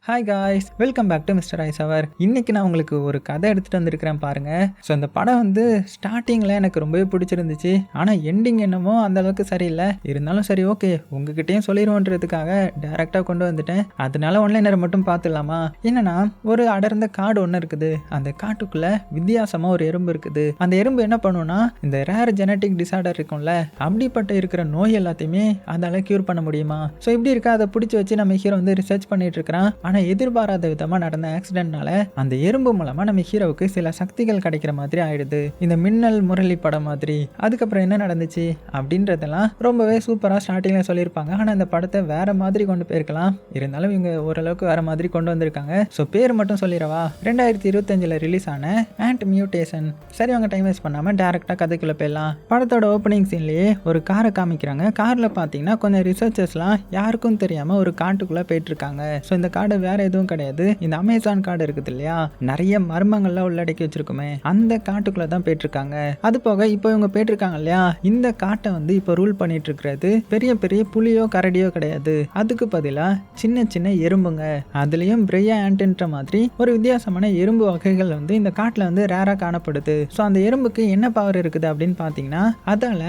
Hi guys, welcome back to mister ice hour. இன்னைக்கு நான் உங்களுக்கு ஒரு கதை எடுத்துகிட்டு வந்திருக்கிறேன் பாருங்க. ஸோ அந்த படம் வந்து ஸ்டார்டிங்கில் எனக்கு ரொம்பவே பிடிச்சிருந்துச்சு. ஆனால் எண்டிங் என்னமோ அந்த அளவுக்கு சரியில்லை. இருந்தாலும் சரி, ஓகே, உங்ககிட்டயும் சொல்லிடுவோன்றதுக்காக டேரெக்டாக கொண்டு வந்துட்டேன். அதனால ஒன்லைனரை மட்டும் பார்த்துடலாமா? என்னன்னா, ஒரு அடர்ந்த காடு ஒன்று இருக்குது. அந்த காட்டுக்குள்ளே வித்தியாசமாக ஒரு எறும்பு இருக்குது. அந்த எறும்பு என்ன பண்ணுன்னா, இந்த ரேர் ஜெனட்டிக் டிசார்டர் இருக்கும்ல, அப்படிப்பட்ட இருக்கிற நோய் எல்லாத்தையுமே அதால் க்யூர் பண்ண முடியுமா? ஸோ இப்படி இருக்கா, அதை பிடிச்சி வச்சு நம்ம ஹீரோ வந்து ரிசர்ச் பண்ணிட்டு இருக்கிறான். ஆனால் எதிர்பாராத விதமாக நடந்த ஆக்சிடென்ட்னால அந்த எறும்பு மூலமாக நம்ம ஹீரோவுக்கு சில சக்திகள் கிடைக்கிற மாதிரி ஆயிடுது. இந்த மின்னல் முரளி படம் மாதிரி. அதுக்கப்புறம் என்ன நடந்துச்சு அப்படின்றதெல்லாம் ரொம்பவே சூப்பராக ஸ்டார்டிங்கில் சொல்லியிருப்பாங்க. ஆனால் அந்த படத்தை வேற மாதிரி கொண்டு போயிருக்கலாம். இருந்தாலும் இவங்க ஓரளவுக்கு வேற மாதிரி கொண்டு வந்திருக்காங்க. ஸோ பேர் மட்டும் சொல்லிடவா, 2025 ரிலீஸ் ஆன ஆண்ட் மியூட்டேஷன். சரி, அவங்க டைம் வேஸ்ட் பண்ணாமல் டேரெக்டாக கதைக்குள்ளே போயிடலாம். படத்தோட ஓப்பனிங் சீன்லேயே ஒரு காரை காமிக்கிறாங்க. காரில் பார்த்தீங்கன்னா கொஞ்சம் ரிசர்ச்சர்ஸ்லாம் யாருக்கும் தெரியாமல் ஒரு காட்டுக்குள்ளே போயிட்டு இருக்காங்க. ஸோ இந்த காடு வேற எதுவும் கிடையாது, இந்த அமேசான் காடு இருக்குது இல்லையா, நிறைய மர்மங்கள்லாம் உள்ளடக்கி வச்சிருக்குமே, அந்த காட்டுக்குள்ள தான் போயிட்டு இருக்காங்க. அது போக இப்போ இவங்க போயிட்டு இருக்காங்க இல்லையா, இந்த காட்டை வந்து இப்போ ரூல் பண்ணிட்டு இருக்கிறது பெரிய பெரிய புலியோ கரடியோ கிடையாது. அதுக்கு பதிலா சின்ன சின்ன எறும்புங்க. அதுலயும் பிரையா ஆண்ட்ன்ற மாதிரி ஒரு வித்தியாசமான எறும்பு வகைகள் வந்து இந்த காட்டுல வந்து ரேரா காணப்படுது. ஸோ அந்த எறும்புக்கு என்ன பவர் இருக்குது அப்படின்னு பாத்தீங்கன்னா, அதால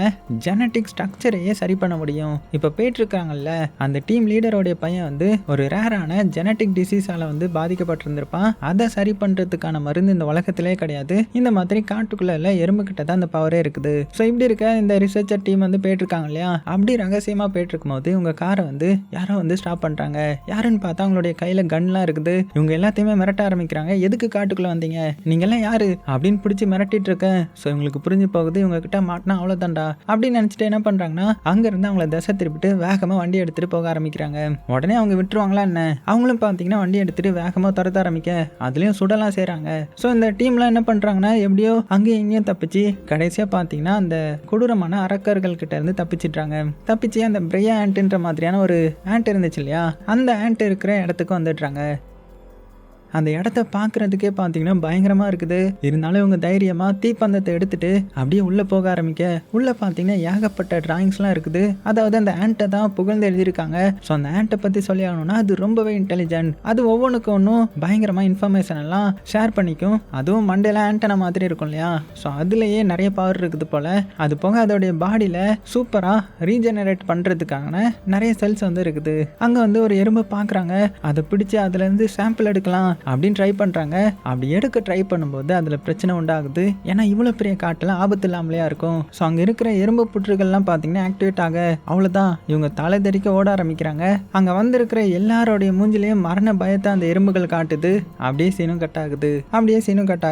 ஜெனட்டிக் ஸ்ட்ரக்சரையே சரி பண்ண முடியும். இப்போ போயிட்டு இருக்காங்கல்ல, அந்த டீம் லீடரோடைய பையன் வந்து ஒரு ரேரான ஜெனட்டிக் டிசீஸால வந்து பாதிக்கப்பட்டிருந்திருப்பான். அதை சரி பண்றதுக்கான மருந்து இந்த உலகத்திலே கிடையாது. இந்த மாதிரி காட்டுக்குள்ள எறும்பு கிட்ட தான் அந்த பவரே இருக்குது. ஸோ இப்படி இருக்க இந்த ரிசர்ச்சர் டீம் வந்து போயிட்டு இருக்காங்க இல்லையா, அப்படி ரகசியமா போயிட்டு இருக்கும்போது உங்க காரை வந்து யாரோ வந்து ஸ்டாப் பண்றாங்க. யாருன்னு பார்த்தா அவங்களுடைய கையில கன்லாம் இருக்குது. இவங்க எல்லாத்தையுமே மிரட்ட ஆரம்பிக்கிறாங்க. எதுக்கு காட்டுக்குள்ள வந்தீங்க, நீங்க எல்லாம் யாரு அப்படின்னு பிடிச்சி மிரட்டிட்டு இருக்கேன். ஸோ இவங்களுக்கு புரிஞ்சு போகுது, இவங்க கிட்ட மாட்டினா அவ்வளோதான்டா அப்படின்னு நினைச்சிட்டு என்ன பண்றாங்கன்னா, அங்க இருந்து அவங்கள திசை திருப்பிட்டு வேகமா வண்டி எடுத்துட்டு போக ஆரம்பிக்கிறாங்க. உடனே அவங்க விட்டுருவாங்களா என்ன? அவங்களும் பார்த்தீங்கன்னா வண்டி எடுத்துட்டு வேகமாக துரத்த ஆரம்பிக்க, அதுலேயும் சுடலாம் செய்கிறாங்க. ஸோ இந்த டீம்லாம் என்ன பண்ணுறாங்கன்னா, எப்படியோ அங்கேயும் இங்கேயும் தப்பிச்சு கடைசியாக பார்த்தீங்கன்னா அந்த கொடூரமான அரக்கர்கள் கிட்ட இருந்து தப்பிச்சு அந்த பிரையா ஆண்ட்ன்ற மாதிரியான ஒரு ஆண்ட் இருந்துச்சு இல்லையா, அந்த ஆண்ட் இருக்கிற இடத்துக்கு வந்துடுறாங்க. அந்த இடத்த பார்க்குறதுக்கே பார்த்தீங்கன்னா பயங்கரமாக இருக்குது. இருந்தாலும் இவங்க தைரியமாக தீப்பந்தத்தை எடுத்துட்டு அப்படியே உள்ளே போக ஆரம்பிக்க, உள்ளே பார்த்தீங்கன்னா ஏகப்பட்ட டிராயிங்ஸ்லாம் இருக்குது. அதாவது அந்த ஆண்ட்டை தான் புகழ்ந்து எழுதியிருக்காங்க. ஸோ அந்த ஆண்ட்டை பற்றி சொல்லி ஆகணும்னா, அது ரொம்பவே இன்டெலிஜென்ட். அது ஒவ்வொன்றுக்கு ஒன்றும் பயங்கரமாக இன்ஃபர்மேஷன் எல்லாம் ஷேர் பண்ணிக்கும். அதுவும் மண்டேல ஆண்டனா மாதிரி இருக்கும் இல்லையா, ஸோ அதுலேயே நிறைய பவர் இருக்குது போல். அது போக அதோடைய பாடியில் சூப்பராக ரீஜெனரேட் பண்ணுறதுக்கான நிறைய செல்ஸ் வந்து இருக்குது. அங்கே வந்து ஒரு எறும்பு பார்க்குறாங்க, அதை பிடிச்சி அதுலேருந்து சாம்பிள் எடுக்கலாம் அப்படின்னு ட்ரை பண்ணுறாங்க. அப்படி எடுக்க ட்ரை பண்ணும்போது அதில் பிரச்சனை உண்டாகுது. ஏன்னா இவ்வளோ பெரிய காட்டெல்லாம் ஆபத்து இல்லாமலையா இருக்கும். ஸோ அங்கே இருக்கிற எறும்பு புற்றுகள்லாம் பார்த்தீங்கன்னா ஆக்டிவேட் ஆக, அவ்வளோதான், இவங்க தலை தெறிக்க ஓட ஆரம்பிக்கிறாங்க. அங்கே வந்திருக்கிற எல்லாரோடைய மூஞ்சிலையும் மரண பயத்தை அந்த எறும்புகள் காட்டுது. அப்படியே சீனும் கட்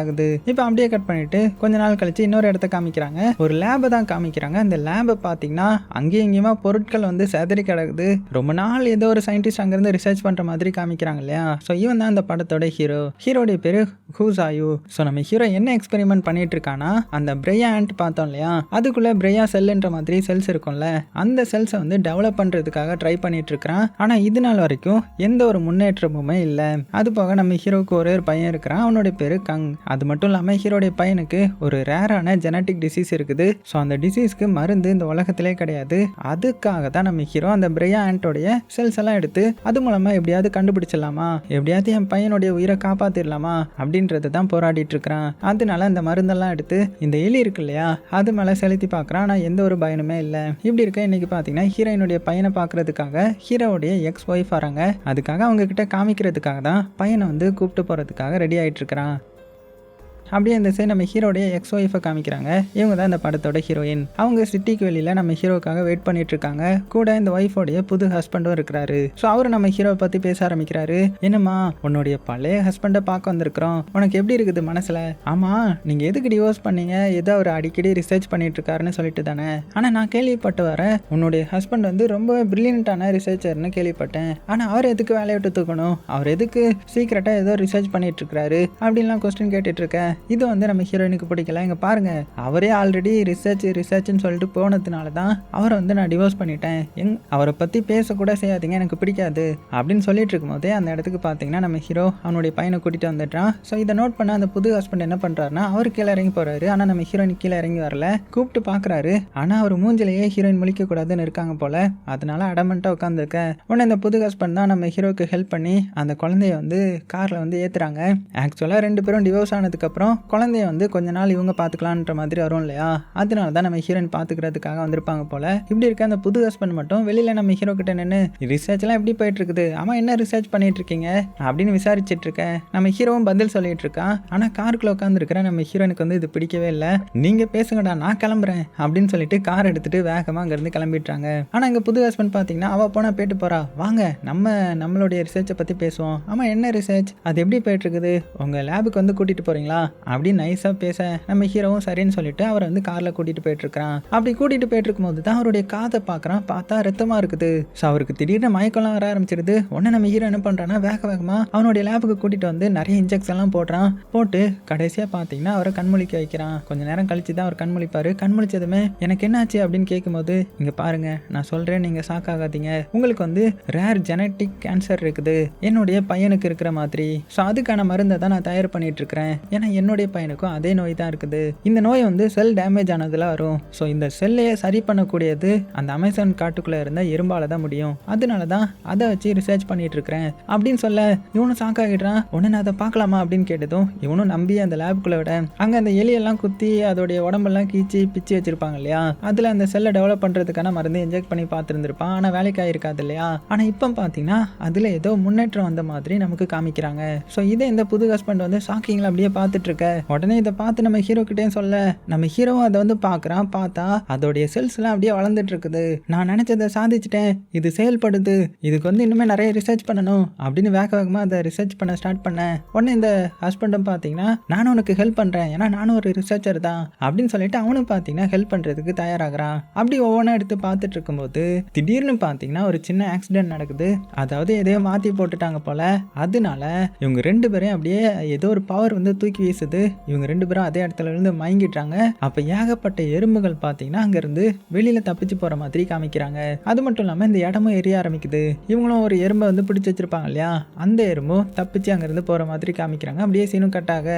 ஆகுது. இப்போ அப்படியே கட் பண்ணிட்டு கொஞ்ச நாள் கழிச்சு இன்னொரு இடத்த காமிக்கிறாங்க. ஒரு லேபை தான் காமிக்கிறாங்க. அந்த லேபை பார்த்தீங்கன்னா அங்கேயும் இங்கேயுமா பொருட்கள் வந்து செதறி கிடக்குது. ரொம்ப நாள் ஏதோ ஒரு சயின்டிஸ்ட் அங்கேருந்து ரிசர்ச் பண்ணுற மாதிரி காமிக்கிறாங்க இல்லையா. ஸோ இவன் தான் அந்த படத்தோட ஹீரோடைய பேரு ஹூசாயு. ஸோ நம்ம ஹீரோ என்ன எக்ஸ்பெரிமெண்ட் பண்ணிட்டு இருக்கானா, அந்த பிரையா ஆண்ட் பார்த்தோம் இல்லையா, அதுக்குள்ள பிரையா செல்லுன்ற மாதிரி செல்ஸ் இருக்கும்ல, அந்த செல்ஸை வந்து டெவலப் பண்றதுக்காக ட்ரை பண்ணிட்டு இருக்கிறான். ஆனா இது நாள் வரைக்கும் எந்த ஒரு முன்னேற்றமுமே இல்லை. அது போக நம்ம ஹீரோவுக்கு ஒரே ஒரு பையன் இருக்கிறான், அவனுடைய பேரு கங். அது மட்டும் இல்லாமல் ஹீரோடைய பையனுக்கு ஒரு ரேரான ஜெனட்டிக் டிசீஸ் இருக்குது. ஸோ அந்த டிசீஸ்க்கு மருந்து இந்த உலகத்திலே கிடையாது. அதுக்காக தான் நம்ம ஹீரோ அந்த பிரையா ஆண்டோடைய செல்ஸ் எல்லாம் எடுத்து அது மூலமா எப்படியாவது கண்டுபிடிச்சிடலாமா, எப்படியாவது என் பையனுடைய உயிரை காப்பாத்திடலாமா அப்படின்றத தான் போராடிட்டு இருக்கிறான். அதனால அந்த மருந்தெல்லாம் எடுத்து இந்த எலி இருக்கு இல்லையா, அது மேல செலுத்தி பார்க்கறான். ஆனா எந்த ஒரு பயனுமே இல்லை. இப்படி இருக்க இன்னைக்கு பாத்தீங்கன்னா ஹீரோயினுடைய பையனை பார்க்கறதுக்காக ஹீரோவுடைய எக்ஸ் ஒய்ஃப் வராங்க. அதுக்காக அவங்க கிட்ட காமிக்கிறதுக்காக தான் பையனை வந்து கூப்பிட்டு போறதுக்காக ரெடி ஆயிட்டு இருக்கிறான். அப்படியே இந்த சைடு நம்ம ஹீரோடைய எக்ஸ் ஒய்ஃபை காமிக்கிறாங்க. இவங்க தான் இந்த படத்தோட ஹீரோயின். அவங்க சிட்டிக்கு வெளியில நம்ம ஹீரோக்காக வெயிட் பண்ணிட்டு இருக்காங்க. கூட இந்த ஒய்ஃபோடைய புது ஹஸ்பண்டும் இருக்கிறாரு. ஸோ அவரு நம்ம ஹீரோவை பத்தி பேச ஆரம்பிக்கிறாரு. என்னம்மா, உன்னுடைய பழைய ஹஸ்பண்டை பார்க்க வந்திருக்கிறோம், உனக்கு எப்படி இருக்குது மனசுல? ஆமா, நீங்க எதுக்கு டிவோர்ஸ் பண்ணீங்க, ஏதோ அவர் அடிக்கடி ரிசர்ச் பண்ணிட்டு இருக்காருன்னு சொல்லிட்டு தானே. ஆனா நான் கேள்விப்பட்டு வர உன்னுடைய ஹஸ்பண்ட் வந்து ரொம்ப பிரில்லியன்டான ரிசர்ச்சர்னு கேள்விப்பட்டேன். ஆனா அவர் எதுக்கு வேலையை விட்டு தூக்கணும், அவர் எதுக்கு சீக்கிரட்டா ஏதோ ரிசர்ச் பண்ணிட்டு இருக்காரு அப்படின்லாம் கொஸ்டின் கேட்டுட்டு இருக்க. இது வந்து நம்ம ஹீரோயினுக்கு பிடிக்கல. இங்கே பாருங்க, அவரே ஆல்ரெடி ரிசர்ச்னு சொல்லிட்டு போனதுனால தான் அவரை வந்து நான் டிவோர்ஸ் பண்ணிட்டேன், அவரை பற்றி பேசக்கூட செய்யாதீங்க, எனக்கு பிடிக்காது அப்படின்னு சொல்லிட்டு இருக்கும்போதே அந்த இடத்துக்கு பார்த்தீங்கன்னா நம்ம ஹீரோ அவனுடைய பையனை கூட்டிகிட்டு வந்துட்டான். ஸோ இதை நோட் பண்ண அந்த புது ஹஸ்பண்ட் என்ன பண்ணுறாருன்னா அவர் கீழே இறங்கி போகிறாரு. ஆனால் நம்ம ஹீரோயின் கீழே இறங்கி வரல. கூப்பிட்டு பார்க்குறாரு. ஆனால் அவர் மூஞ்சிலேயே ஹீரோயின் முழிக்கக்கூடாதுன்னு இருக்காங்க போல. அதனால அடமெண்ட்டாக உட்காந்துருக்கேன். உடனே இந்த புது ஹஸ்பண்ட் தான் நம்ம ஹீரோக்கு ஹெல்ப் பண்ணி அந்த குழந்தைய வந்து காரில் வந்து ஏற்றுறாங்க. ஆக்சுவலாக 2 பேரும் டிவோர்ஸ் ஆனதுக்கப்புறம் குழந்தைய வந்து கொஞ்ச நாள் இவங்க பார்த்துக்கலான்ற மாதிரி வரும் இல்லையா, அதனால தான் நம்ம ஹீரோயின் பார்த்துக்கிறதுக்காக வந்திருப்பாங்க போல. இப்படி இருக்க அந்த புது ஹஸ்பண்ட் மட்டும் வெளியில் நம்ம ஹீரோ கிட்ட நின்று ரிசர்ச்லாம் எப்படி போயிட்டு இருக்குது, ஆமாம் என்ன ரிசர்ச் பண்ணிட்டு இருக்கீங்க அப்படின்னு விசாரிச்சுட்டு இருக்கேன். நம்ம ஹீரோவும் பதில் சொல்லிட்டு இருக்கான். ஆனால் காருக்குள்ள உட்காந்துருக்கிற நம்ம ஹீரோனுக்கு வந்து இது பிடிக்கவே இல்லை. நீங்கள் பேசுங்கடா, நான் கிளம்புறேன் அப்படின்னு சொல்லிட்டு கார் எடுத்துட்டு வேகமாக அங்கேருந்து கிளம்பிடுறாங்க. ஆனால் இங்கே புது ஹஸ்பண்ட் பார்த்தீங்கன்னா அவள் போனால் போயிட்டு போறா. வாங்க நம்மளுடைய ரிசர்ச்சை பற்றி பேசுவோம். ஆமாம் என்ன ரிசர்ச், அது எப்படி போயிட்டு இருக்குது, உங்கள் லேபுக்கு வந்து கூட்டிகிட்டு போகிறீங்களா அப்படின்னு நைஸாக பேச நம்ம ஹீரோவும் சரின்னு சொல்லிட்டு அவரை வந்து காரில் கூட்டிகிட்டு போயிட்டு இருக்கிறான். அப்படி கூட்டிகிட்டு போயிட்டு இருக்கும்போது தான் அவருடைய காதை பார்க்குறான். பார்த்தா ரத்தமாக இருக்குது. ஸோ அவருக்கு திடீர்னு மயக்கம்லாம் வர ஆரம்பிச்சிருது. உடனே நம்ம ஹீரோ என்ன பண்ணுறான்னா வேகமாக அவனுடைய லேபுக்கு கூட்டிகிட்டு வந்து நிறைய இன்ஜெக்ஷன்லாம் போடுறான். போட்டு கடைசியாக பார்த்தீங்கன்னா அவரை கண்மொழிக்க வைக்கிறான். கொஞ்சம் நேரம் கழிச்சு தான் அவர் கண்மொழிப்பார். கண்மொழிச்சதுமே எனக்கு என்னாச்சு அப்படின்னு கேட்கும்போது இங்கே பாருங்க, நான் சொல்கிறேன், நீங்கள் ஷாக் ஆகாதீங்க, உங்களுக்கு வந்து ரேர் ஜெனட்டிக் கேன்சர் இருக்குது, என்னுடைய பையனுக்கு இருக்கிற மாதிரி. ஸோ அதுக்கான மருந்தை தான் நான் தயார் பண்ணிட்டு இருக்கிறேன். ஏன்னா என்னுடைய பையனுக்கும் அதே நோய் தான் இருக்குது. இந்த நோய் வந்து செல் டேமேஜ் ஆனதுல வரும். ஸோ இந்த செல்லையே சரி பண்ணக்கூடியது அந்த அமேசான் காட்டுக்குள்ளே இருந்த எறும்பால தான் முடியும். அதனால தான் அதை வச்சு ரிசர்ச் பண்ணிட்டு இருக்கிறேன் அப்படின்னு சொல்ல இவனும் ஷாக் ஆகிடுறான். உடனே அதை பார்க்கலாமா அப்படின்னு கேட்டதும் இவனும் நம்பி அந்த லேபுக்குள்ள விட அங்கே அந்த எலியெல்லாம் குத்தி அதோடைய உடம்பெல்லாம் கீச்சி பிச்சு வச்சிருப்பாங்க இல்லையா, அதில் அந்த செல்லை டெவலப் பண்ணுறதுக்கான மருந்து இன்ஜெக்ட் பண்ணி பார்த்துருந்துருப்பான். ஆனால் வேலைக்காக இருக்காது இல்லையா. ஆனால் இப்போ பார்த்தீங்கன்னா அதில் ஏதோ முன்னேற்றம் வந்த மாதிரி நமக்கு காமிக்கிறாங்க. ஸோ இதை இந்த புது ஹஸ்பண்ட் வந்து ஷாக்கிங்கில் அப்படியே பார்த்துட்டு இருக்க. உடனே இதை பார்த்து நம்ம ஹீரோ கிட்டேயும் சொல்ல நம்ம ஹீரோவும் அதை வந்து பார்க்குறான். பார்த்தா அதோடைய செல்ஸ்லாம் அப்படியே வளர்ந்துட்டு இருக்குது. நான் நினச்சதை சாதிச்சிட்டேன், இது செயல்படுது, இதுக்கு வந்து இன்னுமே நிறைய ரிசர்ச் பண்ணணும் அப்படின்னு வேகமாக அதை ரிசர்ச் பண்ண ஸ்டார்ட் பண்ணேன். உடனே இந்த ஹஸ்பண்டும் பார்த்தீங்கன்னா நானும் உனக்கு ஹெல்ப் பண்ணுறேன், ஏன்னா நானும் ஒரு ரிசர்ச்சர் தான் அப்படின்னு சொல்லிட்டு அவனும் பார்த்தீங்கன்னா ஹெல்ப் பண்ணுறதுக்கு தயாராகிறான். அப்படி ஒவ்வொன்றா எடுத்து பார்த்துட்டு இருக்கும்போது திடீர்னு பார்த்தீங்கன்னா ஒரு சின்ன ஆக்சிடென்ட் நடக்குது. அதாவது எதையோ மாற்றி போட்டுட்டாங்க போல. அதனால இவங்க 2 பேரையும் அப்படியே ஏதோ ஒரு பவர் வந்து தூக்கி வீசுது. இவங்க 2 பேரும் அதே இடத்துல இருந்து மயங்கிட்டாங்க. அப்போ ஏகப்பட்ட எறும்புகள் பார்த்தீங்கன்னா அங்கேருந்து வெளியில் தப்பிச்சு போகிற மாதிரி காமிக்கிறாங்க. அது மட்டும் இல்லாமல் இந்த இடமும் எரிய ஆரம்பிக்குது. இவங்களும் ஒரு எறும்பை வந்து பிடிச்சி வச்சிருப்பாங்க இல்லையா, அந்த எறும்பும் தப்பிச்சு அங்கேருந்து போகிற மாதிரி காமிக்கிறாங்க. அப்படியே சீனும் கட்டாக.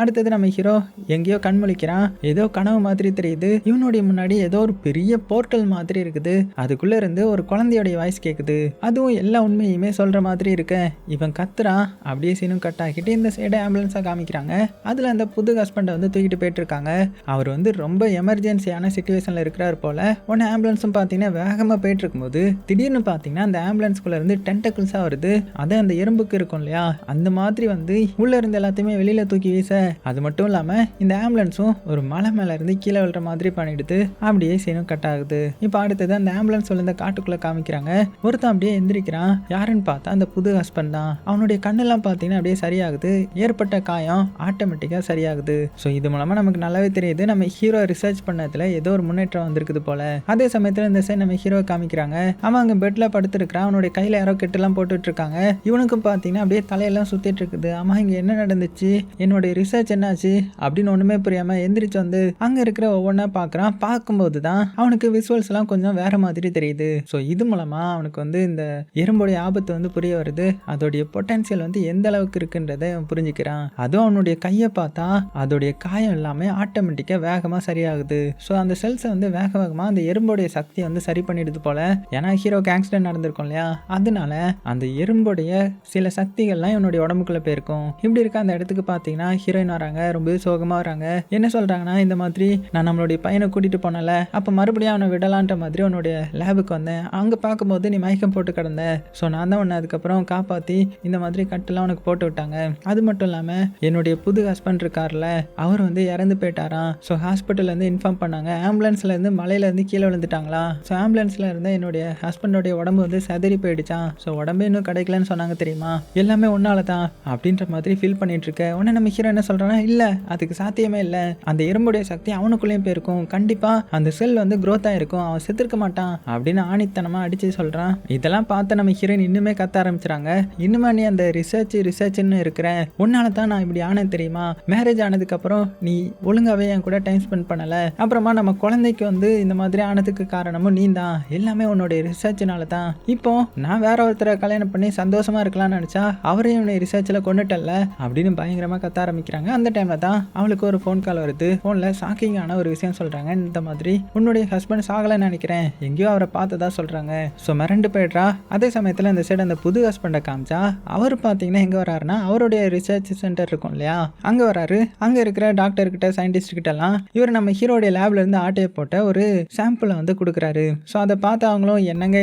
அடுத்தது நம்ம ஹீரோ எங்கேயோ கண்மொழிக்கிறான். ஏதோ கனவு மாதிரி தெரியுது. இவனுடைய முன்னாடி ஏதோ ஒரு பெரிய போர்ட்டல் மாதிரி இருக்குது. அதுக்குள்ள இருந்து ஒரு குழந்தையோடைய வாய்ஸ் கேட்குது. அதுவும் எல்லா உண்மையுமே சொல்ற மாதிரி இருக்கு. இவன் கத்துறான். அப்படியே சீனும் கட் ஆகிட்டு இந்த சைடு ஆம்புலன்ஸா காமிக்கிறாங்க. அதுல அந்த புது ஹஸ்பண்டை வந்து தூக்கிட்டு போயிட்டு இருக்காங்க. அவர் வந்து ரொம்ப எமர்ஜென்சியான சிச்சுவேஷன்ல இருக்கிறார் போல. உடனே ஆம்புலன்ஸும் பார்த்தீங்கன்னா வேகமா போயிட்டு இருக்கும்போது திடீர்னு பார்த்தீங்கன்னா அந்த ஆம்புலன்ஸ்குள்ள இருந்து டென்டக்கிள்ஸா வருது. அதே அந்த எறும்புக்கு இருக்கும் இல்லையா, அந்த மாதிரி வந்து உள்ள இருந்து எல்லாத்தையுமே வெளியில தூக்கி வீச, அது மட்டும் இல்லாம இந்த ஆம்புலன்ஸும் ஒரு மலை மேல இருந்து கீழே விழுற மாதிரி பண்ணிடுது. அப்படியே சீனும் கட் ஆகுது. இப்போ அடுத்தது அந்த ஆம்புலன்ஸ் இந்த காட்டுக்குள்ள காமிக்கிறாங்க. ஒருத்தன் அப்படியே எந்திரிக்கிறான். யாருன்னு பார்த்தா அந்த புது ஹஸ்பண்ட் தான். அவனுடைய கண்ணெல்லாம் பார்த்தீங்கன்னா அப்படியே சரியாகுது. ஏற்பட்ட காயம் ஆட்டோமேட்டிக்கா சரியாகுது. ஸோ இது மூலமா நமக்கு நல்லாவே தெரியுது நம்ம ஹீரோ ரிசர்ச் பண்ணதுல ஏதோ ஒரு முன்னேற்றம் வந்திருக்குது போல. அதே சமயத்துல இந்த சைடு நம்ம ஹீரோ காமிக்கிறாங்க. அவன் அங்க பெட்ல படுத்துருக்கான். அவனுடைய கையில யாரோ கெட்டெல்லாம் போட்டுட்டு இருக்காங்க. இவனுக்கும் பார்த்தீங்கன்னா அப்படியே தலையெல்லாம் சுத்திட்டு இருக்குது. ஆமா இங்க என்ன நடந்துச்சு, என்னுடைய ரிசர்ச் என்னாச்சு அப்படின்னு ஒண்ணுமே புரியாம எந்திரிச்சு வந்து அங்க இருக்கிற ஒவ்வொன்றா பார்க்கறான். பார்க்கும்போது தான் அவனுக்கு விசுவல்ஸ் எல்லாம் கொஞ்சம் வேற மாதிரி தெரியுது. ஸோ இது மூலமா அவனுக்கு வந்து இந்த எறும்புடைய ஆபத்து வந்து புரிய வருது. அதோடைய பொட்டன்சியல் வந்து எந்த அளவுக்கு இருக்குன்றதை புரிஞ்சுக்கிறான். அதுவும் அவனுடைய கையை பார்த்தா அதோடைய காயம் எல்லாமே ஆட்டோமேட்டிக்கா வேகமா சரியாகுது. ஸோ அந்த செல்ஸை வந்து வேகமா அந்த எறும்புடைய சக்தியை வந்து சரி பண்ணிடுது போல. ஏன்னா ஹீரோக்கு ஆக்சிடென்ட் நடந்திருக்கும் இல்லையா, அதனால அந்த எறும்புடைய சில சக்திகள்லாம் இவனுடைய உடம்புக்குள்ள போயிருக்கும். இப்படி இருக்க அந்த இடத்துக்கு பார்த்தீங்கன்னா ஹீரோயின் வராங்க. ரொம்ப சோகமா வராங்க. என்ன சொல்றாங்கன்னா, இந்த மாதிரி நான் நம்மளுடைய பையனை கூட்டிட்டு போனல, அப்ப மறுபடியும் அவனை விடலான்ற மாதிரி உன்னுடைய லேபுக்கு வந்தேன். அங்க பார்க்கும்போது நீ மயக்கம் போட்டு கிடந்த. ஸோ நான் தான் உன்னை அதுக்கப்புறம் காப்பாத்தி இந்த மாதிரி கட்டெல்லாம் உனக்கு போட்டு விட்டாங்க. அது மட்டும் இல்லாம என்னுடைய புது ஹஸ்பண்ட் இருக்கார்ல, அவர் வந்து இறந்து போயிட்டாராம். ஸோ ஹாஸ்பிட்டல்ல இருந்து இன்ஃபார்ம் பண்ணாங்க. ஆம்புலன்ஸ்ல இருந்து மலையில இருந்து கீழே விழுந்துட்டாங்களா. ஸோ ஆம்புலன்ஸ்ல இருந்த என்னுடைய ஹஸ்பண்டோடைய உடம்பு வந்து செதறி போயிடுச்சான். ஸோ உடம்பே இன்னும் கிடைக்கலன்னு சொன்னாங்க தெரியுமா, எல்லாமே ஒன்னால தான் அப்படின்ற மாதிரி ஃபீல் பண்ணிட்டு இருக்க. உடனே நம்ம ஹீரோ என்ன சொல்கிறான்னா, இல்லை அதுக்கு சாத்தியமே இல்லை, அந்த எறும்புடைய சக்தி அவனுக்குள்ளேயும் போயிருக்கும், கண்டிப்பாக அந்த செல் வந்து க்ரோத் ஆகிருக்கும், அவன் செத்துருக்க மாட்டான் அப்படின்னு ஆணித்தனமாக அடித்து சொல்கிறான். இதெல்லாம் பார்த்து நம்ம ஹீரோயின் இன்னுமே கத்த ஆரம்பிச்சிடாங்க. இன்னுமே நீ அந்த ரிசர்ச்னு இருக்கிற, உன்னால தான் நான் இப்படி ஆனேன் தெரியுமா, மேரேஜ் ஆனதுக்கப்புறம் நீ ஒழுங்காகவே என் கூட டைம் ஸ்பெண்ட் பண்ணலை, அப்புறமா நம்ம குழந்தைக்கு வந்து இந்த மாதிரி ஆனதுக்கு காரணமும் நீ தான், எல்லாமே உன்னுடைய ரிசர்ச்னால தான். இப்போ நான் வேற ஒருத்தரை கல்யாணம் பண்ணி சந்தோஷமா இருக்கலாம்னு நினைச்சா அவரையும் உன்னை ரிசர்ச்சில் கொண்டுட்டல அப்படின்னு பயங்கரமா கத்த ஆரம்பிக்கிறாங்க. அந்த டைம்ல தான் அவளுக்கு ஒரு ஃபோன் கால் வருது. ஃபோன்ல ஷாக்கிங்கான ஒரு விஷயம் சொல்றாங்க. இந்த மாதிரி உன்னுடைய ஹஸ்பண்ட் சாகலைன்னு நினைக்கிறேன், எங்கேயோ அவரை பார்த்ததா சொல்றாங்க. ஸோ மிரண்டு போயிடுறா. அதே சமயத்தில் இந்த சைடு அந்த புது ஹஸ்பண்டை காமிச்சா அவர் பார்த்தீங்கன்னா எங்கே வராருன்னா அவருடைய ரிசர்ச் சென்டர் இருக்கும் இல்லையா, அங்கே வராரு. அங்கே இருக்கிற டாக்டர் கிட்ட சயின்டிஸ்ட் கிட்ட எல்லாம் இவர் நம்ம ஹீரோடைய லேப்ல இருந்து ஆட்டையை போட்ட ஒரு சாம்பிளை வந்து கொடுக்குறாரு. ஸோ அதை பார்த்து அவங்களும் என்னங்க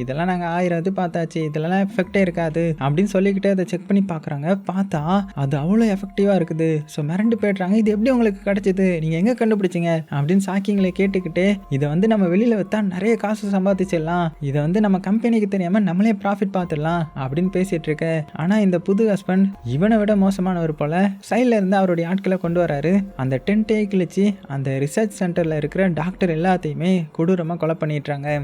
இதெல்லாம் நாங்கள் 1000 இது பார்த்தாச்சு, இதெல்லாம் எஃபெக்டே இருக்காது அப்படின்னு சொல்லிக்கிட்டு அதை செக் பண்ணி பார்க்குறாங்க. பார்த்தா அது அவ்வளோ எஃபெக்டிவாக இருக்குது. ஸோ மிரண்டு போய்ட்றாங்க. இது எப்படி உங்களுக்கு கிடைச்சிது, நீங்கள் எங்கே கண்டுபிடிச்சிங்க அப்படின்னு ஷாக்கிங்களை கேட்டுக்கிட்டு, இதை வந்து நம்ம வெளியில் விற்றா நிறைய காசு சம்பாதிச்சிடலாம், இதை வந்து நம்ம கம்பெனிக்கு தெரியாமல் நம்மளே ப்ராஃபிட் பார்த்துடலாம் அப்படின்னு பேசிகிட்டு இருக்க. ஆனால் இந்த புது ஹஸ்பண்ட் இவனை விட மோசமானவர் போல சைடில் இருந்து அவருடைய ஆட்களை கொண்டு வராரு. அந்த டென்ட்டே கிழிச்சு அந்த ரிசர்ச் சென்டரில் இருக்கிற டாக்டர் எல்லாத்தையுமே கொடூரமாக கொலை பண்ணிடுறாங்க.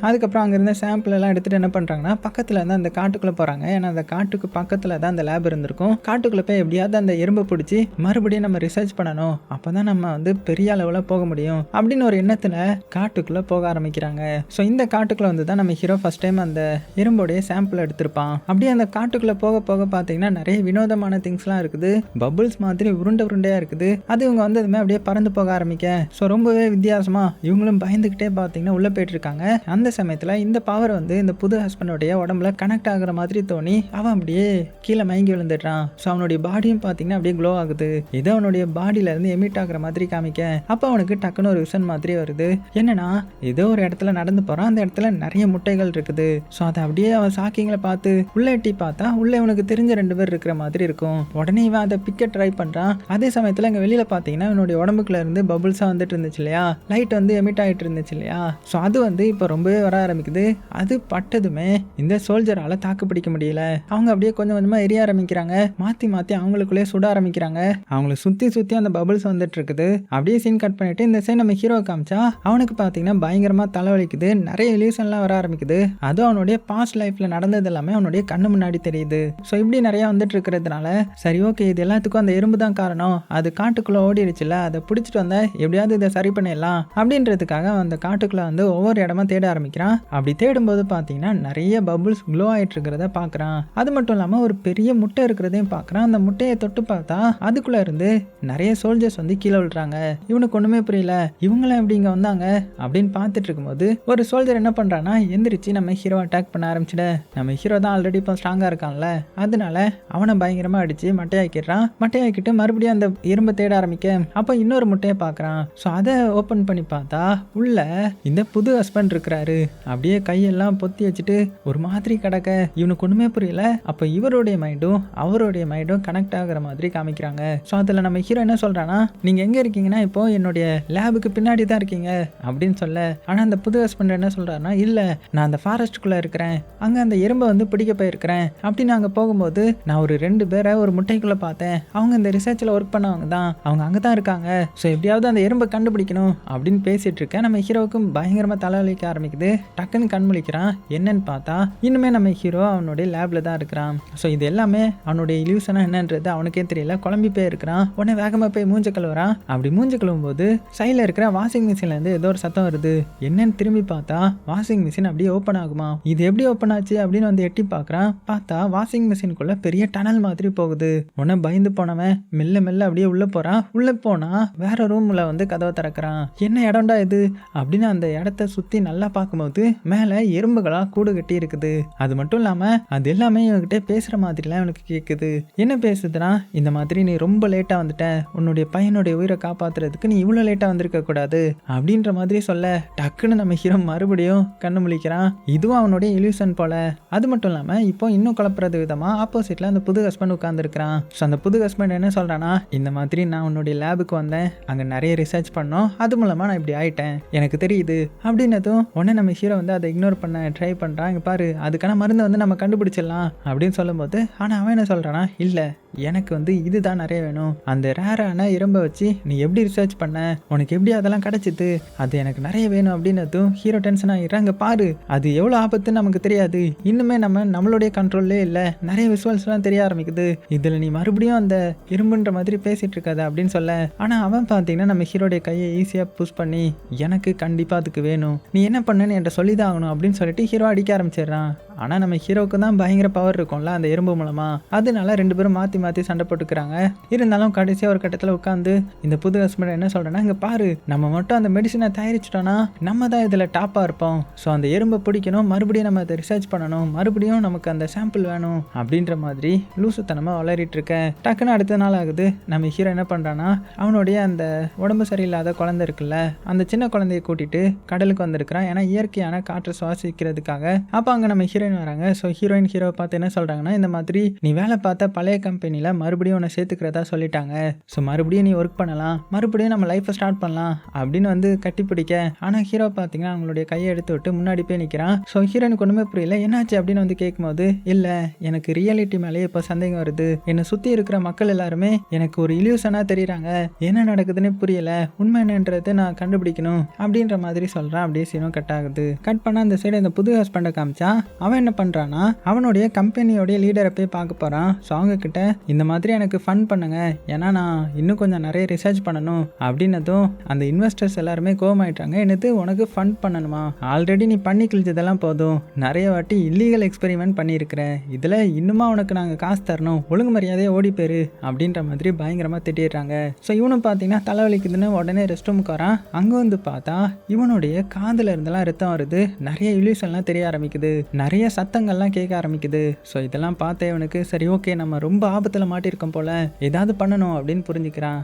அதுக்கப்புறம் அங்கேருந்து சாம்பிள் எல்லாம் எடுத்துகிட்டு என்ன பண்ணுறாங்கன்னா பக்கத்தில் தான் அந்த காட்டுக்குள்ளே போகிறாங்க. ஏன்னா அந்த காட்டுக்கு பக்கத்தில் தான் அந்த லேப் இருந்திருக்கும். காட்டுக்குள்ளே போய் எப்படியாவது அந்த எறும்பை பிடிச்சி மறுபடியும் நம்ம ரிசர்ச் பண்ணணும், அப்போ தான் நம்ம வந்து பெரிய அளவில் போக முடியும் அப்படின்னு ஒரு எண்ணத்தில் காட்டுக்குள்ளே போக ஆரம்பிக்கிறாங்க. ஸோ இந்த காட்டுக்குள்ளே வந்து தான் நம்ம ஹீரோ ஃபஸ்ட் டைம் அந்த எறும்போடைய சாம்பிள் எடுத்திருப்பான். அப்படியே அந்த காட்டுக்குள்ளே போக போக பார்த்தீங்கன்னா நிறைய வினோதமான திங்ஸ்லாம் இருக்குது. பபுள்ஸ் மாதிரி உருண்டையாக இருக்குது. அது இவங்க வந்து அதுமாதிரி அப்படியே பறந்து போக ஆரம்பிக்க. ஸோ ரொம்பவே வித்தியாசமாக இவங்களும் பயந்துக்கிட்டே பார்த்தீங்கன்னா உள்ளே போயிட்டு இருக்காங்க. அந்த சமயத்தில் இந்த பவர் வந்து இந்த புது ஹஸ்பண்டோடைய உடம்புல கனெக்ட் ஆகுற மாதிரி தோணி அவன் அப்படியே கீழே மயங்கி விழுந்துடுறான். ஸோ அவனுடைய பாடியும் பார்த்தீங்கன்னா அப்படியே க்ளோ ஆகுது. இதை அவனுடைய பாடியில இருந்து எமிட் ஆகுற மாதிரி காமிக்க அப்போ அவனுக்கு டக்குன்னு ஒரு விஷன் மாதிரி வருது. என்னன்னா ஏதோ ஒரு இடத்துல நடந்து போறான், அந்த இடத்துல நிறைய முட்டைகள் இருக்குது. ஸோ அதை அப்படியே அவன் ஷாக்கிங்ல பார்த்து உள்ள எட்டி பார்த்தா உள்ள இவனுக்கு தெரிஞ்ச 2 பேர் இருக்கிற மாதிரி இருக்கும். உடனே இவன் அதை பிக்க ட்ரை பண்றான். அதே சமயத்தில் இங்கே வெளியில பார்த்தீங்கன்னா இவனுடைய உடம்புக்குள்ள இருந்து பபுள்ஸா வந்துட்டு இருந்துச்சு இல்லையா, லைட் வந்து எமிட் ஆகிட்டு இருந்துச்சு இல்லையா. ஸோ அது வந்து இப்போ ரொம்பவே வர ஆரம்பிக்குது. அது பட்டதுமே இந்த சோல்ஜரால தாக்கு பிடிக்க முடியல. அவங்க அப்படியே கொஞ்சம் கொஞ்சமா எரிய ஆரம்பிக்கிறாங்க. மாத்தி மாத்தி அவங்களுக்குள்ளே சுட ஆரம்பிக்கிறாங்க. அவங்களை சுத்தி சுத்தி அந்த பபிள்ஸ் வந்துட்டு இருக்குது. அப்படியே சீன் கட் பண்ணிட்டு இந்த சைடு நம்ம ஹீரோ காமிச்சா அவனுக்கு பாத்தீங்கன்னா பயங்கரமா தலைவலிக்குது. நிறைய இல்யூஷன்லாம் வர ஆரம்பிக்குது. அதுவும் அவனுடைய பாஸ்ட் லைஃப்ல நடந்தது எல்லாமே அவனுடைய கண்ணு முன்னாடி தெரியுது. ஸோ இப்படி நிறைய வந்துட்டு இருக்கிறதுனால சரி ஓகே இது எல்லாத்துக்கும் அந்த எறும்பு தான் காரணம், அது காட்டுக்குள்ள ஓடிடுச்சுல, அதை பிடிச்சிட்டு வந்தா எப்படியாவது இதை சரி பண்ணிடலாம் அப்படின்றதுக்காக அந்த காட்டுக்குள்ள வந்து ஒவ்வொரு இடமா தேட ஆரம்பிக்கிறான். அப்படி தேடும்போது பார்த்தீங்கன்னா நிறைய பபுள்ஸ் க்ளோ ஆகிட்டு இருக்கிறத பார்க்குறான். அது மட்டும் இல்லாமல் ஒரு பெரிய முட்டை இருக்கிறதையும் பார்க்குறான். அந்த முட்டையை தொட்டு பார்த்தா அதுக்குள்ளே இருந்து நிறைய சோல்ஜர்ஸ் வந்து கீழே விழுறாங்க. இவனுக்கு ஒன்றுமே புரியல, இவங்களாம் எப்படி இங்கே வந்தாங்க அப்படின்னு பார்த்துட்டு இருக்கும்போது ஒரு சோல்ஜர் என்ன பண்ணுறான்னா எந்திரிச்சு நம்ம ஹீரோ அட்டாக் பண்ண ஆரம்பிச்சிட. நம்ம ஹீரோ தான் ஆல்ரெடி இப்போ ஸ்ட்ராங்காக இருக்கான்ல, அதனால அவனை பயங்கரமாக அடித்து மட்டையாக்கிடுறான். மட்டையாக்கிட்டு மறுபடியும் அந்த எறும்பை தேட ஆரம்பிக்க அப்போ இன்னொரு முட்டையை பார்க்குறான். ஸோ அதை ஓப்பன் பண்ணி பார்த்தா உள்ள இந்த புது ஹஸ்பண்ட் இருக்கிறாரு. அப்படியே கையெல்லாம் பொத்தி வச்சுட்டு ஒரு மாதிரி கிடக்க இவனுக்கு ஒன்றுமே புரியல. அப்போ இவருடைய மைண்டும் அவருடைய மைண்டும் கனெக்ட் ஆகுற மாதிரி காமிக்கிறாங்க. ஸோ அதில் நம்ம ஹீரோ என்ன சொல்கிறான்னா நீங்கள் எங்கே இருக்கீங்கன்னா இப்போ என்னுடைய லேபுக்கு பின்னாடி தான் இருக்கீங்க அப்படின்னு சொல்ல. ஆனால் அந்த புது ஹஸ்பண்ட் என்ன சொல்கிறாருன்னா இல்லை நான் அந்த ஃபாரஸ்ட்டுக்குள்ளே இருக்கிறேன், அங்கே அந்த எறும்பை வந்து பிடிக்க போயிருக்கிறேன் அப்படின்னு அங்கே போகும்போது நான் ஒரு 2 பேரை ஒரு முட்டைக்குள்ளே பார்த்தேன், அவங்க இந்த ரிசர்ச்சில் ஒர்க் பண்ணவங்க தான், அவங்க அங்கே தான் இருக்காங்க, ஸோ எப்படியாவது அந்த எறும்பை கண்டுபிடிக்கணும் அப்படின்னு பேசிட்டு இருக்கேன். நம்ம ஹீரோவுக்கும் பயங்கரமாக தலைவலிக்க ஆரம்பிக்குது. டக்குன்னு கண் முழிக்கிறான். என்னன்னு பார்த்தா இன்னுமே நம்ம ஹீரோ அவனுடைய லேப்ல தான் இருக்கிறான். ஸோ இது எல்லாமே அவனுடைய இல்யூஷனா என்னன்றது அவனுக்கே தெரியல. குழம்பி போய் இருக்கிறான். உடனே வேகமாக போய் மூஞ்ச கழுவுறான். அப்படி மூஞ்ச கழுவும் போது சைடில் இருக்கிற வாஷிங் மிஷின்ல இருந்து ஏதோ ஒரு சத்தம் வருது. என்னன்னு திரும்பி பார்த்தா வாஷிங் மிஷின் அப்படியே ஓப்பன் ஆகுமா. இது எப்படி ஓப்பன் ஆச்சு அப்படின்னு வந்து எட்டி பார்க்குறான். பார்த்தா வாஷிங் மிஷினுக்குள்ள பெரிய டனல் மாதிரி போகுது. உடனே பயந்து போனவன் மெல்ல மெல்ல அப்படியே உள்ள போறான். உள்ள போனா வேற ரூம்ல வந்து கதவை திறக்கிறான். என்ன இடம்டா இது அப்படின்னு அந்த இடத்த சுத்தி நல்லா பார்க்கும்போது மேல எறும்புகளா கூடு கட்டி இருக்குது. அது மட்டும் இல்லாம அது எல்லாமே இவன்கிட்ட பேசுற மாதிரிலாம் இவனுக்கு கேட்குது. என்ன பேசுதுன்னா இந்த மாதிரி நீ ரொம்ப லேட்டா வந்துட்ட, உன்னுடைய பையனுடைய உயிரை காப்பாத்துறதுக்கு நீ இவ்வளவு லேட்டா வந்திருக்க கூடாது அப்படின்ற மாதிரி சொல்ல டக்குன்னு நம்ம ஹீரோ மறுபடியும் கண்ணு முழிக்கிறான். இதுவும் அவனுடைய இல்யூஷன் போல. அது மட்டும் இல்லாம இப்போ இன்னும் குழப்பறது விதமா ஆப்போசிட்ல அந்த புது ஹஸ்பண்ட் உட்கார்ந்து இருக்கிறான். ஸோ அந்த புது ஹஸ்பண்ட் என்ன சொல்றானா இந்த மாதிரி நான் உன்னுடைய லேபுக்கு வந்தேன், அங்க நிறைய ரிசர்ச் பண்ணோம், அது மூலமா நான் இப்படி ஆயிட்டேன், எனக்கு தெரியுது அப்படின்னதும் உடனே நம்ம ஹீரோ வந்து அதை இக்னோர் பண்ண ட்ரை பண்ணுறான். இங்கே பாரு, அதுக்கான மருந்தை வந்து நம்ம கண்டுபிடிச்சிடலாம் அப்படின்னு சொல்லும்போது, ஆனால் அவன் என்ன சொல்கிறான்னா, இல்லை எனக்கு வந்து இதுதான் நிறைய வேணும். அந்த ரேரான இரும்பை வச்சு நீ எப்படி ரிசர்ச் பண்ண, உனக்கு எப்படி அதெல்லாம் கிடச்சிது, அது எனக்கு நிறைய வேணும் அப்படின்னதும் ஹீரோ டென்ஷன் ஆகிடுறாங்க. பாரு, அது எவ்வளோ ஆபத்துன்னு நமக்கு தெரியாது, இன்னுமே நம்மளுடைய கண்ட்ரோல்லே இல்லை, நிறைய விஷுவல்ஸ்லாம் தெரிய ஆரம்பிக்குது, இதில் நீ மறுபடியும் அந்த இரும்புன்ற மாதிரி பேசிகிட்டு இருக்காத அப்படின்னு சொல்ல. ஆனால் அவன் பார்த்தீங்கன்னா நம்ம ஹீரோடைய கையை ஈஸியாக புஷ் பண்ணி, எனக்கு கண்டிப்பாக அதுக்கு வேணும், நீ என்ன பண்ணுன்னு என்கிட்ட சொல்லி தான் ஆகணும் அப்படின்னு சொல்லிட்டு ஹீரோ அடிக்க ஆரம்பிச்சிடுறான். ஆனால் நம்ம ஹீரோவுக்கு தான் பயங்கர பவர் இருக்கும்ல அந்த எறும்பு மூலமாக, அதனால ரெண்டு பேரும் மாற்றி மாற்றி சண்டை போட்டுக்கிறாங்க. இருந்தாலும் கடைசியாக ஒரு கட்டத்தில் உட்காந்து இந்த புது ஹஸ்பண்ட் என்ன சொல்கிறேன்னா, இங்கே பாரு, நம்ம மட்டும் அந்த மெடிசனை தயாரிச்சிட்டோன்னா நம்ம தான் இதில் டாப்பாக இருப்போம். ஸோ அந்த எறும்பை பிடிக்கணும், மறுபடியும் நம்ம அதை ரிசர்ச் பண்ணணும், மறுபடியும் நமக்கு அந்த சாம்பிள் வேணும் அப்படின்ற மாதிரி லூசுத்தனமாக வளரிட்டு இருக்க. டக்குன்னு அடுத்த நாள் ஆகுது. நம்ம ஹீரோ என்ன பண்ணுறான்னா, அவனுடைய அந்த உடம்பு சரியில்லாத குழந்தை இருக்குல்ல, அந்த சின்ன குழந்தைய கூட்டிட்டு கடலுக்கு வந்திருக்கிறான். ஏன்னா இயற்கையான காற்றை சுவாசிக்கிறதுக்காக. அப்போ அங்கே நம்ம ஹீரோயின் வராங்க. ஸோ ஹீரோயின் ஹீரோவை பார்த்து என்ன சொல்கிறாங்கன்னா, இந்த மாதிரி நீ வேலை பார்த்த பழைய கம்பெனியில் மறுபடியும் உன்னை சேர்த்துக்கிறதா சொல்லிட்டாங்க. ஸோ மறுபடியும் நீ ஒர்க் பண்ணலாம், மறுபடியும் நம்ம லைஃப்பை ஸ்டார்ட் பண்ணலாம் அப்படின்னு வந்து கட்டி பிடிக்க. ஆனால் ஹீரோ பார்த்தீங்கன்னா அவங்களுடைய கையை எடுத்து விட்டு முன்னாடி போய் நிற்கிறான். ஸோ ஹீரோனுக்கு ஒன்றுமே புரியல, என்னாச்சு அப்படின்னு வந்து கேட்கும்போது, இல்லை எனக்கு ரியாலிட்டி மேலேயே இப்போ சந்தேகம் வருது, என்னை சுற்றி இருக்கிற மக்கள் எல்லாருமே எனக்கு ஒரு இல்யூஷனாக தெரியுறாங்க, என்ன நடக்குதுன்னு புரியல, உண்மை என்னன்றது நான் கண்டுபிடிக்கணும் அப்படின்ற மாதிரி சொல்கிறான். அப்படியே சீனும் கட் ஆகுது. கட் பண்ண அந்த சைடு இந்த புது ஹஸ்பண்டை காமிச்சா, அவன் என்ன பண்ணுறான்னா அவனுடைய கம்பெனியோடைய லீடரை போய் பார்க்க போகிறான். ஸோ அவங்க கிட்ட இந்த மாதிரி எனக்கு ஃபண்ட் பண்ணுங்க, ஏன்னா நான் இன்னும் கொஞ்சம் நிறைய ரிசர்ச் பண்ணணும் அப்படின்னதும் அந்த இன்வெஸ்டர்ஸ் எல்லாருமே கோவமாயிட்டாங்க. என்னது உனக்கு ஃபண்ட் பண்ணணுமா, ஆல்ரெடி நீ பண்ணி கிழிச்சதெல்லாம் போதும், நிறைய வாட்டி இல்லீகல் எக்ஸ்பெரிமெண்ட் பண்ணியிருக்கிற, இதில் இன்னுமா உனக்கு நாங்கள் காசு தரணும், ஒழுங்கு மரியாதையே ஓடி போயிரு அப்படின்ற மாதிரி பயங்கரமாக திட்டிடுறாங்க. ஸோ இவனும் பார்த்தீங்கன்னா தலைவலிக்குதுன்னு உடனே ரெஸ்ட் ரூமுக்கு வரான். அங்கே வந்து பார்த்தா இவனுடைய காதில் இருந்தெல்லாம் ரத்தம் வருது, நிறைய இல்யூஷன்லாம் தெரிய ஆரம்பிக்குது, நிறைய சத்தங்கள்லாம் கேட்க ஆரம்பிக்குது. ஸோ இதெல்லாம் பார்த்தே இவனுக்கு சரி ஓகே, நம்ம ரொம்ப ஆபத்தில் மாட்டியிருக்கோம் போல, ஏதாவது பண்ணணும் அப்படின்னு புரிஞ்சுக்கிறான்.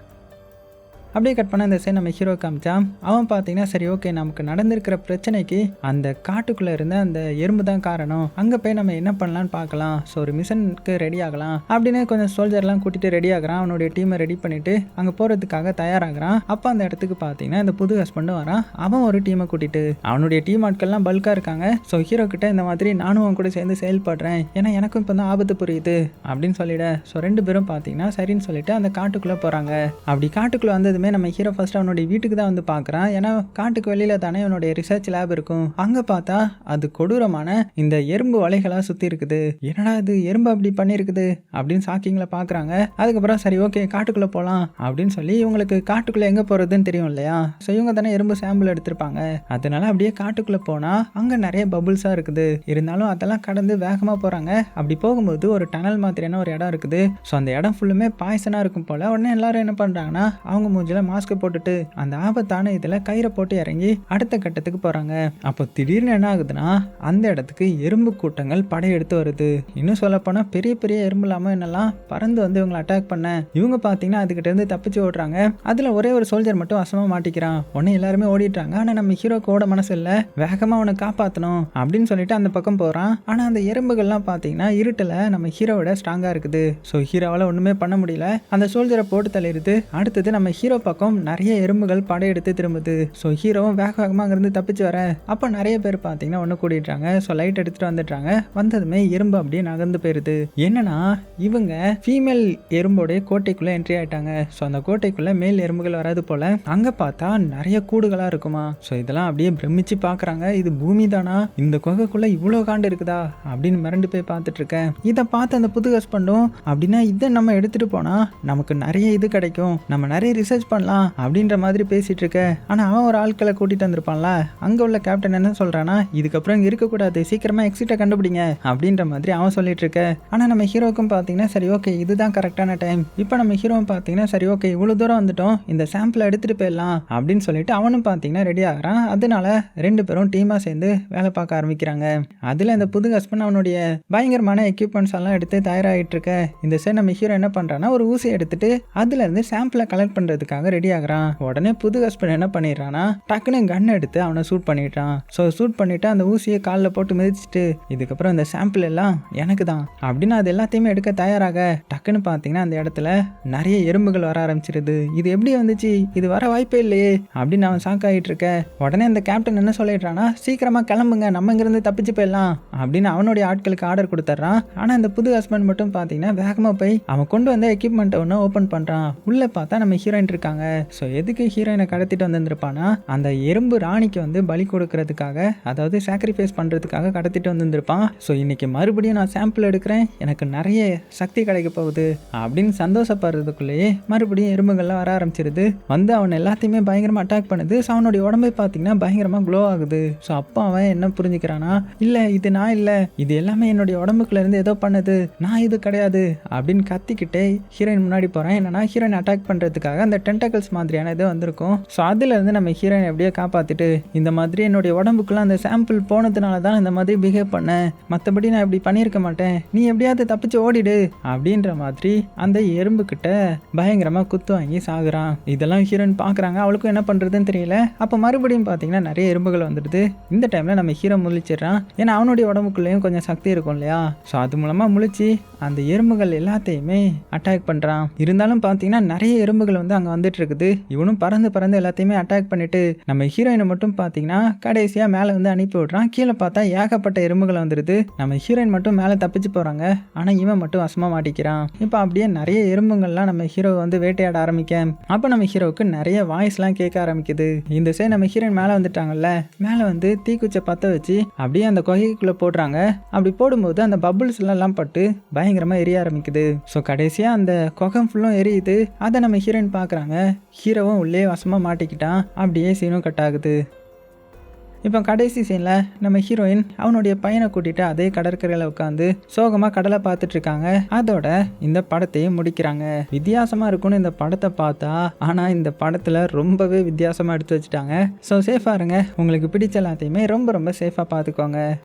அப்படியே கட் பண்ண அந்த சைடு நம்ம ஹீரோ காமிச்சா, அவன் பார்த்தீங்கன்னா சரி ஓகே, நமக்கு நடந்திருக்கிற பிரச்சனைக்கு அந்த காட்டுக்குள்ளே இருந்த அந்த எறும்பு தான் காரணம், அங்கே போய் நம்ம என்ன பண்ணலான்னு பார்க்கலாம், ஸோ ஒரு மிஷனுக்கு ரெடி ஆகலாம் அப்படின்னு கொஞ்சம் சோல்ஜர்லாம் கூட்டிகிட்டு ரெடி ஆகிறான். அவனுடைய டீமை ரெடி பண்ணிவிட்டு அங்கே போகிறதுக்காக தயாராகிறான். அப்போ அந்த இடத்துக்கு பார்த்தீங்கன்னா இந்த புது ஹஸ்பண்டும் வரான். அவன் ஒரு டீமை கூட்டிகிட்டு, அவனுடைய டீம் ஆட்கள்லாம் பல்காக இருக்காங்க. ஸோ ஹீரோ கிட்ட இந்த மாதிரி நானும் அவன் கூட சேர்ந்து செயல்படுறேன், ஏன்னா எனக்கும் இப்போ தான் ஆபத்து புரியுது அப்படின்னு சொல்லிட. ஸோ ரெண்டு பேரும் பார்த்தீங்கன்னா சரின்னு சொல்லிட்டு அந்த காட்டுக்குள்ளே போகிறாங்க. அப்படி காட்டுக்குள்ளே வந்ததுமே நம்ம ஹீரோ ஃபர்ஸ்ட் அவனுடைய வீட்டுக்கு தான் வந்து பார்க்குறான். ஏன்னா காட்டுக்கு வெளியில தானே அவனுடைய ரிசர்ச் லேப் இருக்கும். அங்கே பார்த்தா அது கொடூரமான இந்த எறும்பு வலைகளாக சுற்றி இருக்குது. என்னடா இது எறும்பு அப்படி பண்ணியிருக்குது அப்படின்னு ஷாக்கிங்கில் பார்க்குறாங்க. அதுக்கப்புறம் சரி ஓகே காட்டுக்குள்ளே போகலாம் அப்படின்னு சொல்லி இவங்களுக்கு காட்டுக்குள்ளே எங்கே போகிறதுன்னு தெரியும் இல்லையா. ஸோ இவங்க தானே எறும்பு சாம்பிள் எடுத்திருப்பாங்க. அதனால அப்படியே காட்டுக்குள்ளே போனால் அங்கே நிறைய பபுள்ஸாக இருக்குது. இருந்தாலும் அதெல்லாம் கடந்து வேகமாக போகிறாங்க. அப்படி போகும்போது ஒரு டனல் மாதிரியான ஒரு இடம் இருக்குது. ஸோ அந்த இடம் ஃபுல்லுமே பாய்சனாக இருக்கும் போல். உடனே எல்லாரும் என்ன பண்ணுறாங்கன்னா அவங்க மூஞ்சில மாஸ்க் போட்டுட்டு அந்த ஆபத்தான இதில் கயிறை போட்டு இறங்கி அடுத்த கட்டத்துக்கு போகிறாங்க. அப்போ திடீர்னு என்ன ஆகுதுன்னா அந்த இடத்துக்கு எறும்பு கூட்டங்கள் படையெடுத்து வருது. இன்னும் சொல்லப்போனால் பெரிய பெரிய எறும்பு இல்லாமல் என்னெல்லாம் பறந்து வந்து இவங்களை அட்டாக் பண்ண. இவங்க பார்த்தீங்கன்னா அதுக்கிட்ட இருந்து தப்பிச்சு ஓடுறாங்க. அதில் ஒரே ஒரு சோல்ஜர் மட்டும் வசமாக மாட்டிக்கிறான். உடனே எல்லாருமே ஓடிட்டாங்க. ஆனால் நம்ம ஹீரோக்கு ஓட மனசு இல்லை, வேகமாக அவனை காப்பாற்றணும் அப்படின்னு சொல்லிட்டு அந்த பக்கம் போகிறான். ஆனால் அந்த எறும்புகள்லாம் பார்த்தீங்கன்னா இருட்டில் நம்ம ஹீரோவோட ஸ்ட்ராங்காக இருக்குது. ஸோ ஹீரோவால் ஒன்றுமே பண்ண முடியல. அந்த சோல்ஜரை போட்டு தள்ளிடுது. அடுத்தது நம்ம ஹீரோ பக்கம் நிறைய எறும்புகள் படையெடுத்து திரும்புது. ஸோ ஹீரோவும் வேகமாக அங்கிருந்து தப்பிச்சு வர. அப்போ நிறைய பேர் பார்த்தீங்கன்னா ஒன்று கூட்டிடுறாங்க. ஸோ லைட் எடுத்துகிட்டு வந்துடுறாங்க. வந்ததுமே எறும்பு அப்படியே நகர்ந்து போயிருது. என்னன்னா இவங்க ஃபீமேல் எறும்போடைய கோட்டைக்குள்ளே என்ட்ரி ஆகிட்டாங்க. ஸோ அந்த கோட்டைக்குள்ளே மேல் எறும்புகள் வராது போல். அங்கே பார்த்தா நிறைய கூடுகளாக இருக்குமா. ஸோ இதெல்லாம் அப்படியே பிரமிச்சு பார்க்குறாங்க. இது பூமி தானா, இந்த குகைக்குள்ளே இவ்வளோ காண்டு இருக்குதா அப்படின்னு மிரண்டு போய் பார்த்துட்டு இருக்கேன். இதை பார்த்து அந்த புது ஹஸ்பண்டும் அப்படின்னா இதை நம்ம எடுத்துகிட்டு போனால் நமக்கு நிறைய இது கிடைக்கும், நம்ம நிறைய ரிசர்ச் பண்ணலாம் அப்படின்ற மாதிரி பேசிட்டு இருக்க. ஆனால் அவன் ஒரு ஆட்களை கூட்டிட்டு வந்திருப்பான்ல. அங்கே உள்ள கேப்டன் என்ன சொல்றானா, இதுக்கப்புறம் இங்கே இருக்கக்கூடாது, சீக்கிரமா எக்ஸிட்டை கண்டுபிடிங்க அப்படின்ற மாதிரி அவன் சொல்லிட்டு இருக்க. ஆனால் நம்ம ஹீரோக்கும் பார்த்தீங்கன்னா சரி ஓகே இதுதான் கரெக்டான டைம். இப்போ நம்ம ஹீரோவும் பார்த்தீங்கன்னா சரி ஓகே இவ்வளோ தூரம் வந்துட்டோம், இந்த சாம்பிளை எடுத்துட்டு போயிடலாம் அப்படின்னு சொல்லிட்டு அவனும் பார்த்தீங்கன்னா ரெடி ஆகிறான். அதனால ரெண்டு பேரும் டீமாக சேர்ந்து வேலை பார்க்க ஆரம்பிக்கிறாங்க. அதில் இந்த புது ஹஸ்பண்ட் அவனுடைய பயங்கரமான எக்யூப்மெண்ட்ஸ் எல்லாம் எடுத்து தயாராகிட்டு இருக்க. இந்த சைடு நம்ம ஹீரோ என்ன பண்ணுறான்னா ஒரு ஊசி எடுத்துட்டு அதுல இருந்து சாம்பிளை கலெக்ட் பண்ணுறதுக்காக போறதுக்காக ரெடி ஆகுறான். உடனே புது ஹஸ்பண்ட் என்ன பண்ணிடுறான்னா டக்குன்னு கன் எடுத்து அவனை ஷூட் பண்ணிட்டான். ஸோ ஷூட் பண்ணிட்டு அந்த ஊசியை காலில் போட்டு மிதிச்சுட்டு இதுக்கப்புறம் இந்த சாம்பிள் எல்லாம் எனக்கு தான் அப்படின்னு அது எல்லாத்தையுமே எடுக்க தயாராக டக்குன்னு பார்த்தீங்கன்னா அந்த இடத்துல நிறைய எறும்புகள் வர ஆரம்பிச்சிருது. இது எப்படி வந்துச்சு, இது வர வாய்ப்பே இல்லையே அப்படின்னு அவன் ஷாக் ஆகிட்டு இருக்க. உடனே அந்த கேப்டன் என்ன சொல்லிடுறான்னா சீக்கிரமா கிளம்புங்க, நம்ம இங்கிருந்து தப்பிச்சு போயிடலாம் அப்படின்னு அவனுடைய ஆட்களுக்கு ஆர்டர் கொடுத்துட்றான். ஆனால் இந்த புது ஹஸ்பண்ட் மட்டும் பார்த்தீங்கன்னா வேகமாக போய் அவன் கொண்டு வந்த எக்யூப்மெண்ட்டை ஒன்று ஓப்பன் பண்ணுறான். உள்ளே பார்த்தா நம்ம ஹீரோயின் இருக்காங்க. ஸோ எதுக்கு ஹீரோயினை கடத்திட்டு வந்திருப்பானா அந்த எறும்பு ராணிக்கு வந்து பலி கொடுக்கறதுக்காக, அதாவது சாக்ரிஃபைஸ் பண்ணுறதுக்காக கடத்திட்டு வந்திருப்பான். ஸோ இன்னைக்கு மறுபடியும் நான் சாம்பிள் எடுக்கிறேன், எனக்கு நிறைய சக்தி கிடைக்க போகுது அப்படின்னு சந்தோஷப்படுறதுக்குள்ளேயே மறுபடியும் எறும்புகள்லாம் வர ஆரம்பிச்சிருது. வந்து அவன் எல்லாத்தையுமே பயங்கரமாக அட்டாக் பண்ணுது. ஸோ அவனுடைய உடம்பை பார்த்தீங்கன்னா பயங்கரமாக க்ளோ ஆகுது. ஸோ அப்போ அவன் என்ன புரிஞ்சுக்கிறானா, இல்லை இது நான் இல்லை, இது எல்லாமே என்னுடைய உடம்புக்குள்ள இருந்து ஏதோ பண்ணுது, நான் இது கிடையாது அப்படின்னு கத்திக்கிட்டே ஹீரோயின் முன்னாடி போகிறேன். என்னன்னா ஹீரோயின் அட்டாக் பண்ணுறதுக்காக அந்த டென்டக்கல்ஸ் மாதிரியான இது வந்திருக்கும். ஸோ அதுலேருந்து நம்ம ஹீரோயின் எப்படியோ காப்பாற்றிட்டு இந்த மாதிரி என்னுடைய உடம்புக்குள்ள அந்த சாம்பிள் போனதுனால தான் இந்த மாதிரி பிஹேவ் பண்ணேன், மற்றபடி நான் இப்படி பண்ணியிருக்க மாட்டேன், நீ எப்படியாவது தப்பிச்சு ஓடிடு அப்படின்ற மாதிரி அந்த எறும்பு கிட்ட பயங்கரமாக குத்து வாங்கி சாகுறான். இதெல்லாம் ஹீரோயின் பார்க்குறாங்க. அவளுக்கும் என்ன பண்ணுறதுன்னு தெரியல. அப்போ மறுபடியும் பார்த்தீங்கன்னா நிறைய எறும்புகள் வந்துடுது. இந்த டைமில் நம்ம ஹீரோ முழிச்சிடுறான். ஏன்னா அவனுடைய உடம்புக்குள்ளேயும் கொஞ்சம் சக்தி இருக்கும் இல்லையா. ஸோ அது மூலமாக முழிச்சு அந்த எறும்புகள் எல்லாத்தையுமே அட்டாக் பண்ணுறான். இருந்தாலும் பார்த்தீங்கன்னா நிறைய எறும்புகள் வந்து அங்கே வந்துட்டு இருக்குது. இவனும் பறந்து பறந்து எல்லாத்தையுமே அட்டாக் பண்ணிட்டு நம்ம ஹீரோயினை மட்டும் பார்த்தீங்கன்னா கடைசியாக மேலே வந்து அனுப்பி விடுறான். கீழே பார்த்தா ஏகப்பட்ட எறும்புகள் வந்துடுது. நம்ம ஹீரோயின் மட்டும் மேலே தப்பிச்சு போகிறாங்க. ஆனால் இவன் மட்டும் வசமாக மாட்டிக்கிறான். இப்போ அப்படியே நிறைய எறும்புகள்லாம் நம்ம ஹீரோ வந்து வேட்டையாட ஆரம்பிக்க அப்போ நம்ம ஹீரோவுக்கு நிறைய வாய்ஸ்லாம் கேட்க ஆரம்பிக்குது. இந்த சைடு நம்ம ஹீரோயின் மேலே வந்துட்டாங்கல்ல, மேலே வந்து தீக்குச்சை பற்ற வச்சு அப்படியே அந்த குகைக்குள்ளே போடுறாங்க. அப்படி போடும்போது அந்த பபுள்ஸ் எல்லாம் பட்டு பயங்கரமாக எரிய ஆரம்பிக்குது. ஸோ கடைசியாக அந்த குகம் ஃபுல்லும் எரியுது. அதை நம்ம ஹீரோயின் பார்க்குறாங்க. ஹீரோவும் உள்ளே வசமாக மாட்டிக்கிட்டான். அப்படியே சீனும் கட் ஆகுது. இப்போ கடைசி சீனில் நம்ம ஹீரோயின் அவனுடைய பையனை கூட்டிகிட்டு அதே கடற்கரையில் உட்காந்து சோகமாக கடலை பார்த்துட்டு இருக்காங்க. அதோட இந்த படத்தையும் முடிக்கிறாங்க. வித்தியாசமாக இருக்கும்னு இந்த படத்தை பார்த்தா, ஆனால் இந்த படத்தில் ரொம்பவே வித்தியாசமாக எடுத்து வச்சுட்டாங்க. ஸோ சேஃபாக இருங்க. உங்களுக்கு பிடிச்ச எல்லாத்தையுமே ரொம்ப ரொம்ப சேஃபாக பார்த்துக்கோங்க.